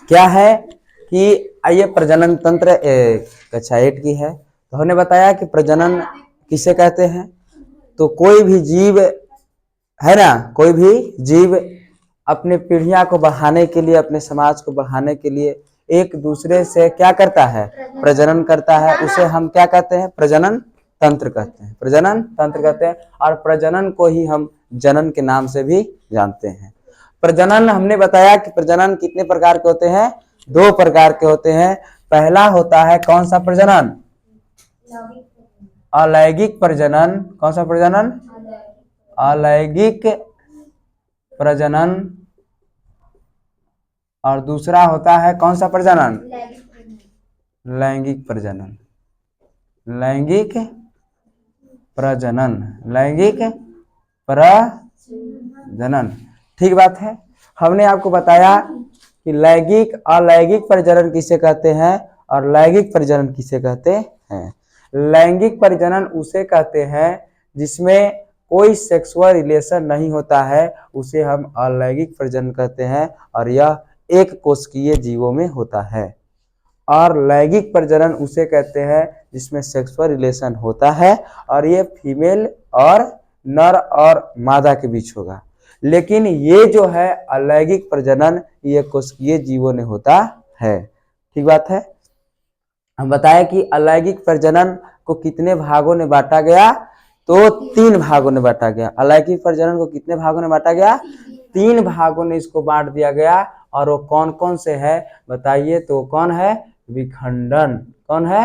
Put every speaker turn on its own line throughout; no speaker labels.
क्या है कि ये प्रजनन तंत्र कक्षा 8 की है। तो हमने बताया कि प्रजनन किसे कहते हैं। तो कोई भी जीव है ना, कोई भी जीव अपने पीढ़ियां को बढ़ाने के लिए, अपने समाज को बढ़ाने के लिए एक दूसरे से क्या करता है, प्रजनन करता है। उसे हम क्या कहते हैं, प्रजनन तंत्र कहते हैं, प्रजनन तंत्र कहते हैं। और प्रजनन को ही हम जनन के नाम से भी जानते हैं। प्रजनन हमने बताया कि प्रजनन कितने प्रकार के होते हैं, 2 प्रकार के होते हैं। पहला होता है कौन सा प्रजनन, अलैंगिक प्रजनन। कौन सा प्रजनन, अलैंगिक प्रजनन। और दूसरा होता है कौन सा प्रजनन, लैंगिक प्रजनन। लैंगिक प्रजनन, लैंगिक प्रजनन, ठीक बात है। हमने आपको बताया कि लैंगिक अलैंगिक प्रजनन किसे कहते हैं और लैंगिक प्रजनन किसे कहते हैं। लैंगिक प्रजनन उसे कहते हैं जिसमें कोई सेक्सुअल रिलेशन नहीं होता है, उसे हम अलैंगिक प्रजनन कहते हैं और यह एक कोशिकीय जीवों में होता है। और लैंगिक प्रजनन उसे कहते हैं जिसमें सेक्सुअल रिलेशन होता है और ये फीमेल और नर और मादा के बीच होगा। लेकिन ये जो है अलैंगिक प्रजनन, ये कोशिकीय जीवों में होता है, ठीक बात है। हम बताएं कि अलैंगिक प्रजनन को कितने भागों में बांटा गया, तो 3 भागों में बांटा गया। अलैंगिक प्रजनन को कितने भागों में बांटा गया, 3 भागों में इसको बांट दिया गया। और वो कौन कौन से है बताइए, तो कौन है, विखंडन। कौन है,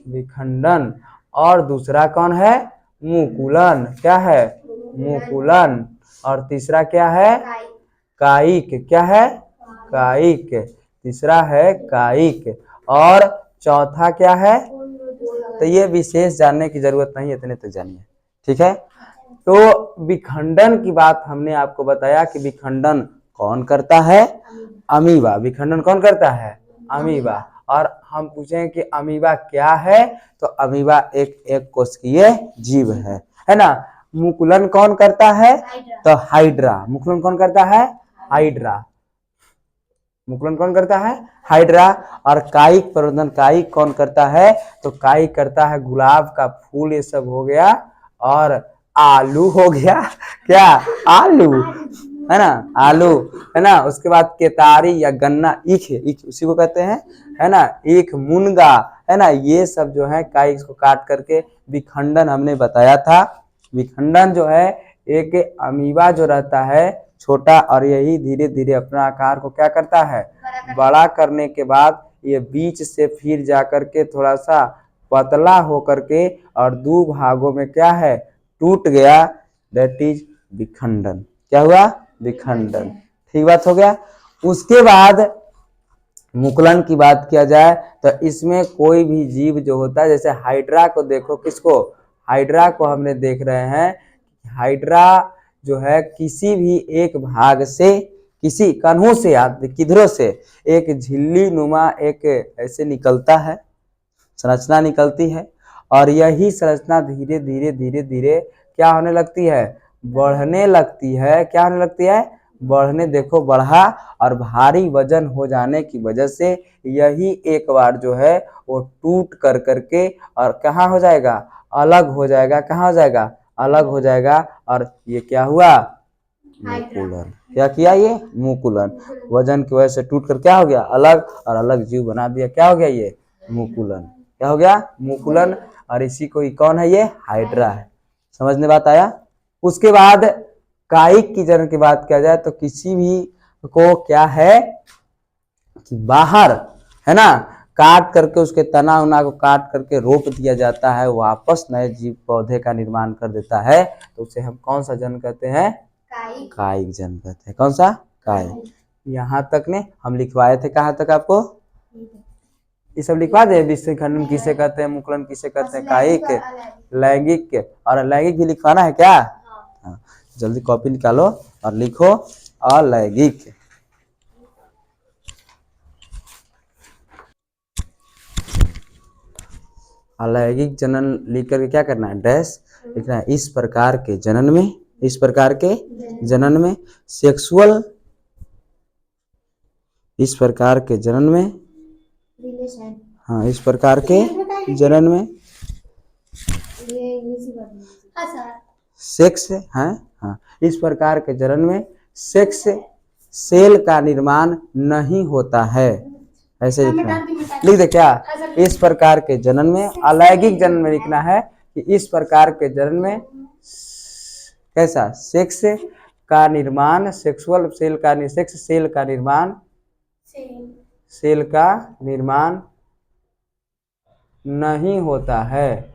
विखंडन। और दूसरा कौन है, मुकुलन। क्या है, मुकुलन। और तीसरा क्या है, कायिक। क्या है, कायिक। तीसरा है कायिक। और चौथा क्या है, तो ये विशेष जानने की जरूरत नहीं, इतने तक जानिए, ठीक है। तो विखंडन की बात हमने आपको बताया कि विखंडन कौन करता है, अमीबा। विखंडन कौन करता है, अमीबा। और हम पूछें कि अमीबा क्या है, तो अमीबा एक कोशिकीय जीव है ना। मुकुलन कौन करता है, तो हाइड्रा। मुकुलन कौन करता है, हाइड्रा। मुकुलन कौन करता है, हाइड्रा। और कायिक प्रवर्धन, कायिक कौन करता है, तो कायिक करता है गुलाब का फूल, ये सब हो गया। और आलू हो गया, क्या, आलू है ना, आलू है ना। उसके बाद केतारी या गन्ना, ईख, ईख उसी को कहते हैं, है ना, ईख, मुनगा, है ना। ये सब जो है कायिक को काट करके विखंडन हमने बताया था। विखंडन जो है एक अमीबा जो रहता है छोटा, और यही धीरे धीरे अपना आकार को क्या करता है, बड़ा करने के बाद ये बीच से फिर जाकर के थोड़ा सा पतला होकर के और 2 भागों में क्या है, टूट गया। दैट इज विखंडन। क्या हुआ, विखंडन, ठीक बात हो गया। उसके बाद मुकुलन की बात किया जाए तो इसमें कोई भी जीव जो होता है, जैसे हाइड्रा को देखो, किसको, हाइड्रा को हमने देख रहे हैं। हाइड्रा जो है किसी भी एक भाग से, किसी कन्हों से या किधरों से एक झिल्ली नुमा एक ऐसे निकलता है, संरचना निकलती है। और यही संरचना धीरे धीरे धीरे धीरे क्या होने लगती है, बढ़ने लगती है। क्या होने लगती है, बढ़ने, देखो बढ़ा। और भारी वजन हो जाने की वजह से यही एक बार जो है वो टूट कर करके और कहाँ हो जाएगा, अलग हो जाएगा। कहाँ हो जाएगा, अलग हो जाएगा। और ये क्या हुआ, मुकुलन। क्या किया, ये मुकुलन। वजन की वजह से टूट कर क्या हो गया, अलग, और अलग जीव बना दिया। क्या हो गया, ये मुकुलन। क्या हो गया, मुकुलन। और इसी को कौन है, ये हाइड्रा है। समझने बात आया। उसके बाद कायिक की जन्म की बात किया जाए तो किसी भी को क्या है कि बाहर, है ना, काट करके उसके तना उना को काट करके रोप दिया जाता है, वापस नए जीव पौधे का निर्माण कर देता है। तो उसे हम कौन सा जन्म कहते हैं, कायिक जन्म कहते हैं। कौन सा, कायिक। यहाँ तक ने हम लिखवाए थे, कहाँ तक आपको, ये सब लिखवा दे। विखंडन किसे कहते हैं, मुकुलन किसे कहते हैं, कायिक, लैंगिक, और अलैंगिक भी लिखवाना है क्या। हाँ, जल्दी कॉपी निकालो और लिखो अलैंगिक। अलैंगिक जनन लिख करके क्या करना है, डैश लिखना है। इस प्रकार के जनन में, इस प्रकार के जनन में सेक्सुअल इस प्रकार के जनन में,
रिलेशन,
हाँ इस प्रकार के जनन में
हाँ सर,
सेक्स है, हाँ इस प्रकार के जनन में सेक्स सेल का निर्माण नहीं होता है, ऐसे लिखना है। लिख दे क्या, इस प्रकार के जनन में, अलैंगिक जनन में लिखना है कि इस प्रकार के जनन में कैसा सेक्स का निर्माण, सेक्सुअल सेल का, सेक्स सेल का निर्माण, सेल का निर्माण नहीं होता है।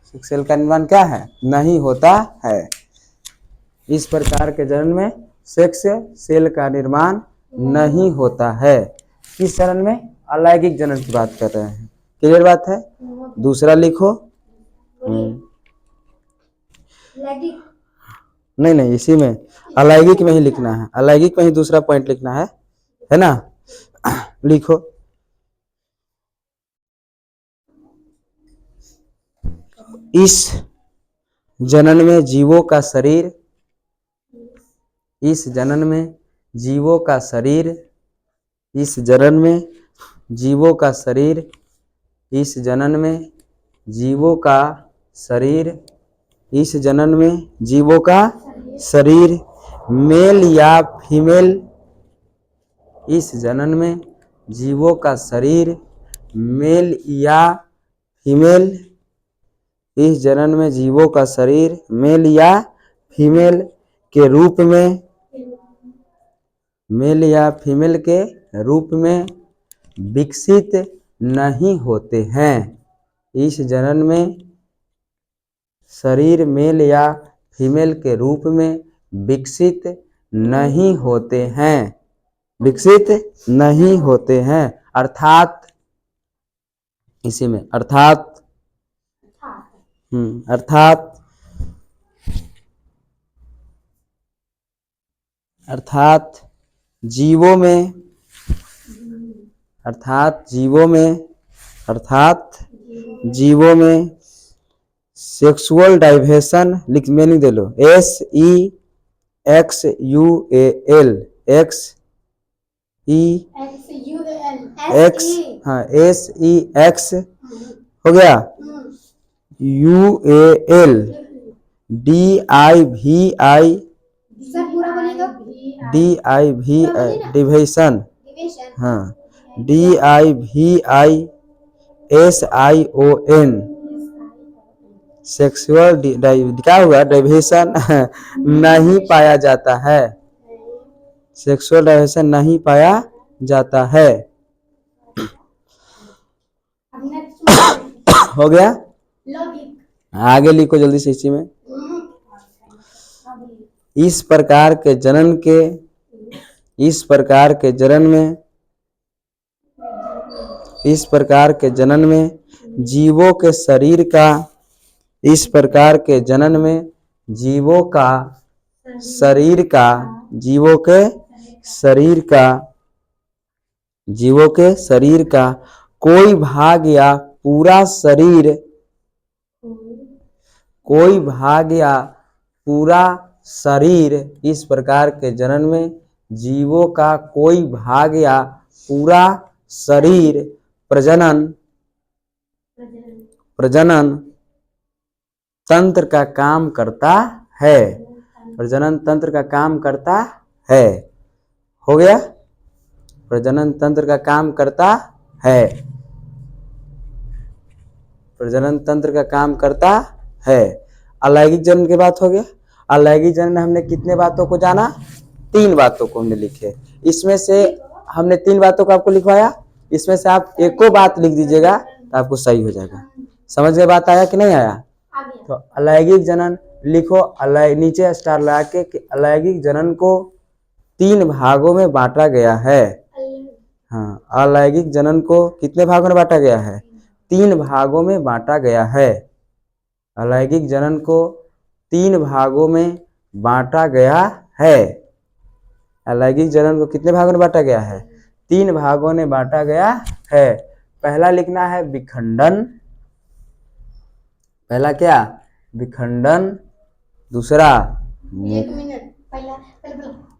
सेक्स सेल का निर्माण क्या है, नहीं होता है। इस प्रकार के जनन में सेक्स सेल का निर्माण नहीं होता है। किस जनन में, अलैंगिक जनन की बात कर रहे हैं। क्लियर बात है। दूसरा लिखो। नहीं इसी में अलैंगिक में ही लिखना है, अलैंगिक में ही दूसरा पॉइंट लिखना है ना। लिखो। इस जनन में जीवों का शरीर, इस जनन में जीवों का शरीर, इस जनन में जीवों का शरीर, इस जनन में जीवों का शरीर, इस जनन में जीवों का शरीर मेल या फीमेल, इस जनन में जीवों का शरीर मेल या फीमेल, इस जनन में जीवों का शरीर मेल या फीमेल के रूप में, मेल या फीमेल के रूप में विकसित नहीं होते हैं। इस जनन में शरीर मेल या फीमेल के रूप में विकसित नहीं होते हैं, विकसित नहीं होते हैं। अर्थात इसी में अर्थात अर्थात जीवों में, अर्थात जीवों में, अर्थात जीवों में सेक्सुअल डाइवर्सन, लिख में नहीं दे लो, SEXUAL, हाँ SEX हो गया, UAL, DIVI डिविशन, हाँ DIVISION सेक्सुअल क्या हुआ, डाइवर्सन नहीं पाया जाता है, सेक्सुअल डाइवर्सन नहीं पाया जाता है। हो गया। आगे लिखो जल्दी से इसी में। इस प्रकार के जनन के, इस प्रकार के जनन में, इस प्रकार के जनन में जीवों के शरीर का, इस प्रकार के जनन में जीवों का शरीर का, जीवों के शरीर का, जीवों के शरीर का कोई भाग या पूरा शरीर, कोई भाग या पूरा शरीर, इस प्रकार के जनन में जीवों का कोई भाग या पूरा शरीर प्रजनन तंत्र का काम करता है, प्रजनन तंत्र का काम करता है। हो गया, प्रजनन तंत्र का काम करता है, प्रजनन तंत्र का काम करता है। अलैंगिक जनन की बात हो गया। अलैंगिक जनन में हमने कितने बातों को जाना, 3 बातों को हमने लिखे। इसमें से हमने 3 बातों को आपको लिखवाया, इसमें से आप एको बात लिख दीजिएगा तो आपको सही हो जाएगा। समझ में बात आया कि नहीं आया। तो अलैंगिक जनन लिखो, नीचे स्टार लगा के कि अलैंगिक जनन को 3 भागों में बांटा गया है। हाँ, अलैंगिक जनन को कितने भागों में बांटा गया है, 3 भागों में बांटा गया है। अलैंगिक जनन को 3 भागों में बांटा गया है। अलैंगिक जनन को कितने भागों में बांटा गया है, 3 भागों में बांटा गया है। पहला लिखना है विखंडन, पहला क्या, विखंडन। दूसरा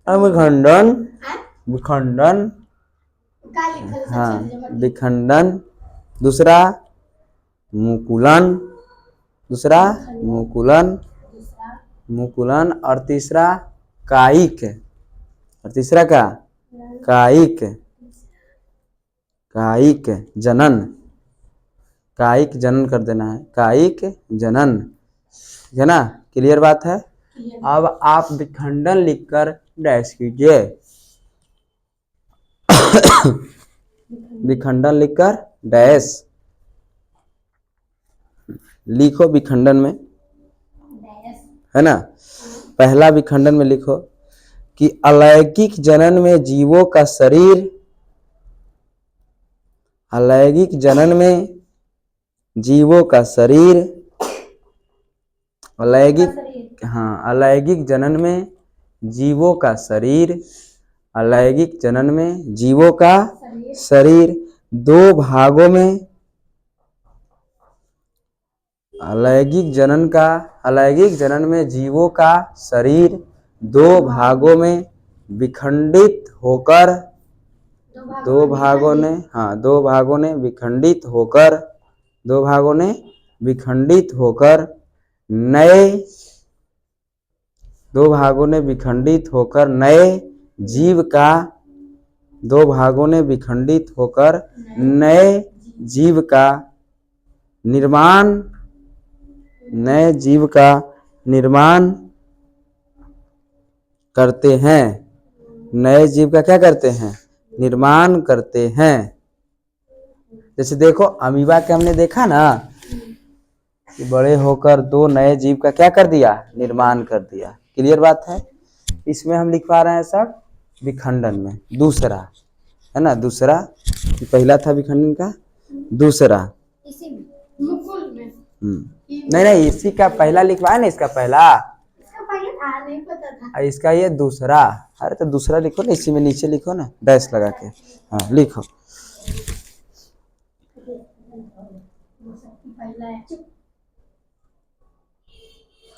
विखंडन, विखंडन। हाँ विखंडन, दूसरा मुकुलन, दूसरा मुकुलन, मुकुलन, और तीसरा कायिक, और तीसरा क्या, कायिक, कायिक जनन, कायिक जनन कर देना है, कायिक जनन, ठीक है ना, क्लियर बात है। अब आप विखंडन लिखकर डैश कीजिए, विखंडन लिखकर डैश लिखो विखंडन में, है ना। पहला विखंडन में लिखो कि अलैंगिक जनन में जीवों का शरीर, अलैंगिक जनन में जीवों का शरीर, अलैंगिक, हाँ अलैंगिक जनन में जीवों का शरीर, अलैंगिक जनन में जीवों का शरीर दो भागों में, अलैंगिक जनन में जीवों का शरीर दो भागों में विखंडित होकर, दो भागों ने, हाँ दो भागों ने विखंडित होकर, दो भागों ने विखंडित होकर नए, दो भागों ने विखंडित होकर नए जीव का, दो भागों ने विखंडित होकर नए जीव का निर्माण, नए जीव का निर्माण करते हैं, नए जीव का क्या करते हैं, निर्माण करते हैं। जैसे देखो अमीबा के हमने देखा ना कि बड़े होकर दो नए जीव का क्या कर दिया, निर्माण कर दिया, क्लियर बात है। इसमें हम लिख पा रहे हैं सब विखंडन में, दूसरा है ना, दूसरा, पहला था विखंडन का, दूसरा नहीं इसी का पहला लिखवाया ना, इसका पहला,
नहीं पता था।
इसका ये दूसरा, अरे तो दूसरा लिखो ना, इसी में नीचे लिखो ना डैश लगा के, हाँ लिखो,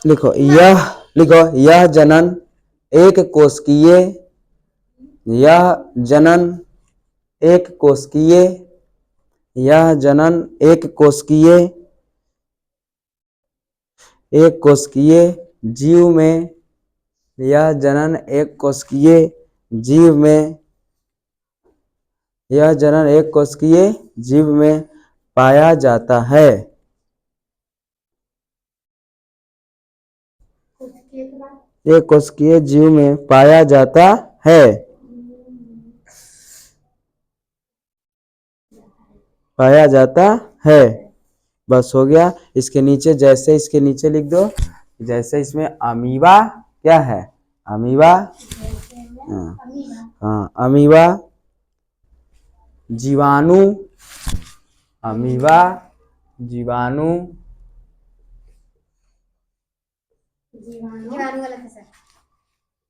लिखो यह, लिखो यह जनन एक कोशिकीय, यह जनन एक कोशिकीय, यह जनन एक कोशिकीय, एक कोशिकीय जीव में, यह जनन एक कोशिकीय जीव में, यह जनन एक कोशिकीय जीव में पाया जाता है। एक कोशिकीय जीव में पाया जाता है, पाया जाता है, बस हो गया। इसके नीचे जैसे, इसके नीचे लिख दो, जैसे इसमें अमीबा क्या है, अमीबा, हाँ अमीबा जीवाणु, अमीबा जीवाणु,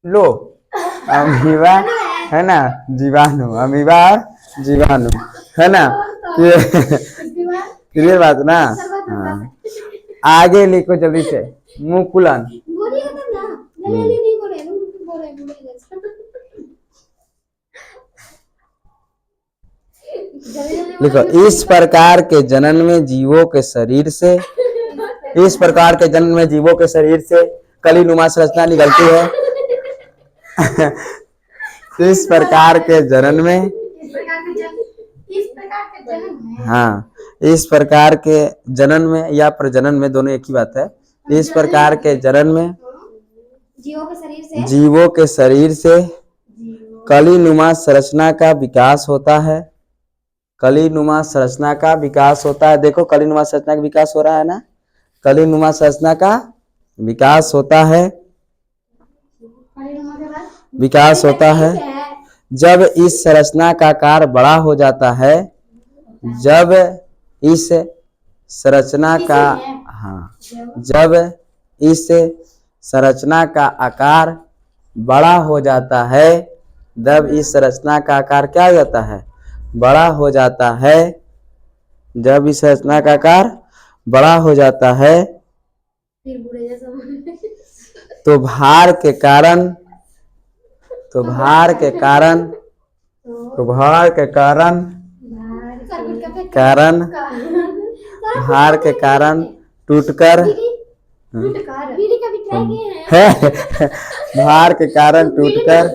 लो अमीबा है ना, जीवाणु, अमीबा जीवाणु है ना, क्लियर बात ना। हाँ आगे लिखो जल्दी से, मुकुलन, लिखो इस प्रकार के जनन में जीवों के शरीर से, इस प्रकार के जनन में जीवों के शरीर से कलीनुमा संरचना निकलती है। इस प्रकार के जनन में, हाँ इस प्रकार के जनन में या प्रजनन में, दोनों एक ही बात है। इस प्रकार के जनन में जीवों के शरीर से कलीनुमा संरचना का विकास होता है, कलीनुमा संरचना का विकास होता है। देखो कलीनुमा संरचना का विकास हो रहा है ना, कलीनुमा संरचना का विकास होता है, विकास होता है। जब इस संरचना का आकार बड़ा हो जाता है, जब इस संरचना का, हाँ जब इस संरचना का आकार बड़ा हो जाता है, जब इस संरचना का आकार क्या हो जाता है, बड़ा हो जाता है, जब इस संरचना का आकार बड़ा हो जाता है, तो भार के कारण, तो भार के कारण तो भार के कारण कारण भार के कारण टूटकर
बीड़ी का भी ट्राई किए हैं
है भार के कारण टूटकर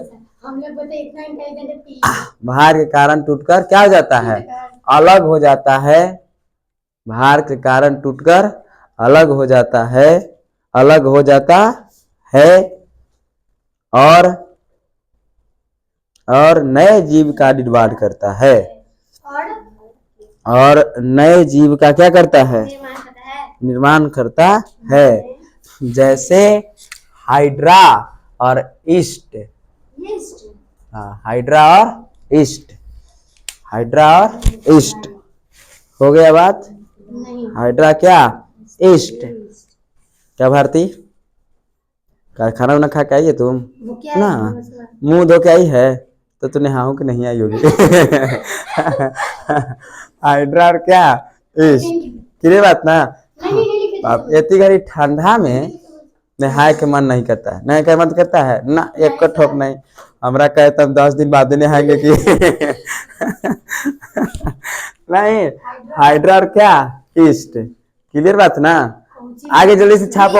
हम लोग बोलते हैं, इतना इंटेलिजेंट पी
भार के कारण टूटकर क्या हो जाता है? अलग हो जाता है। भार के कारण टूटकर अलग हो जाता है, अलग हो जाता है और नए जीव का निर्माण करता है। और नए जीव का क्या करता है? निर्माण करता है। जैसे हाइड्रा और ईस्ट। हाँ, हाइड्रा और ईस्ट, हाइड्रा और ईस्ट हो गया बात। हाइड्रा क्या? ईस्ट। क्या भारती, खाना वाना खा के आई है तुम ना? मुंह धो के आई है तो तू नहाओ कि नहीं आई होगी? हाइड्रा और क्या? ईस्ट। क्लियर बात ना? अब इतनी घड़ी ठंडा में नहाए के मन नहीं करता है, नहाए का मन करता है ना? एक को ठोक नहीं, हमरा कहे तब 10 दिन बाद नहाएंगे कि नहीं। हाइड्रा और क्या? ईस्ट। क्लियर बात ना? आगे जल्दी से छापो।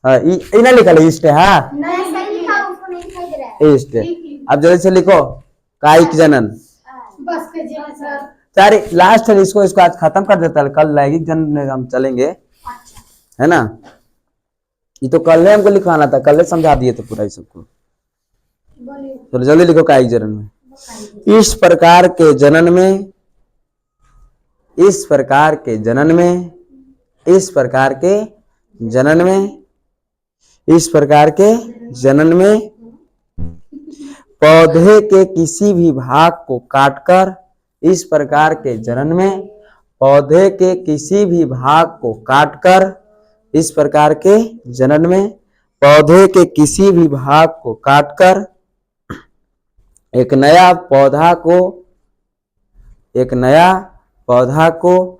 हाँ, ना लिखा है ईस्ट है। हाँ, ईस्ट। अब जल्दी से लिखो, कायिक जनन। सारी लास्ट है, इसको आज खत्म कर देता है, कल लैंगिक जनन में हम चलेंगे, है ना? ये तो कल हमको लिखवाना था, कल समझा दिए तो पूरा ही सबको। चलो जल्दी लिखो, कायिक जनन में इस प्रकार के जनन में, इस प्रकार के जनन में, इस प्रकार के जनन में, इस प्रकार के जनन में पौधे के किसी भी भाग को काटकर, इस प्रकार के जनन में पौधे के किसी भी भाग को काटकर, इस प्रकार के जनन में पौधे के किसी भी भाग को काटकर एक नया पौधा को, एक नया पौधा को,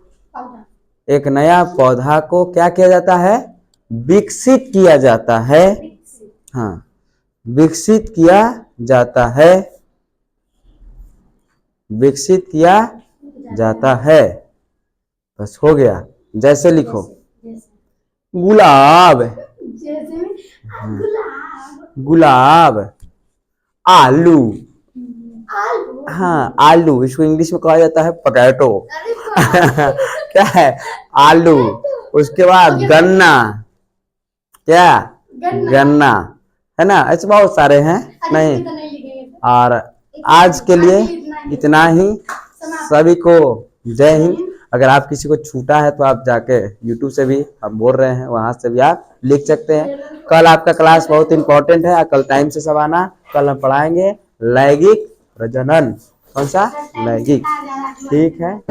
एक नया पौधा को क्या किया जाता है? विकसित किया जाता है। हाँ, विकसित किया जाता है, विकसित किया जाता है। बस हो गया। जैसे लिखो, गुलाब, गुलाब, आलू। हाँ, आलू, इसको इंग्लिश में कहा जाता है पोटैटो। क्या है? आलू। उसके बाद गन्ना, क्या? गन्ना, है ना? ऐसे बहुत सारे हैं। नहीं, और आज के लिए इतना ही। सभी को जय हिंद। अगर आप किसी को छूटा है तो आप जाके YouTube से भी हम बोल रहे हैं, वहां से भी आप लिख सकते हैं। कल आपका क्लास बहुत इंपॉर्टेंट है, कल टाइम से सब आना। कल हम पढ़ाएंगे लैंगिक प्रजनन। कौन सा? लैंगिक। ठीक है।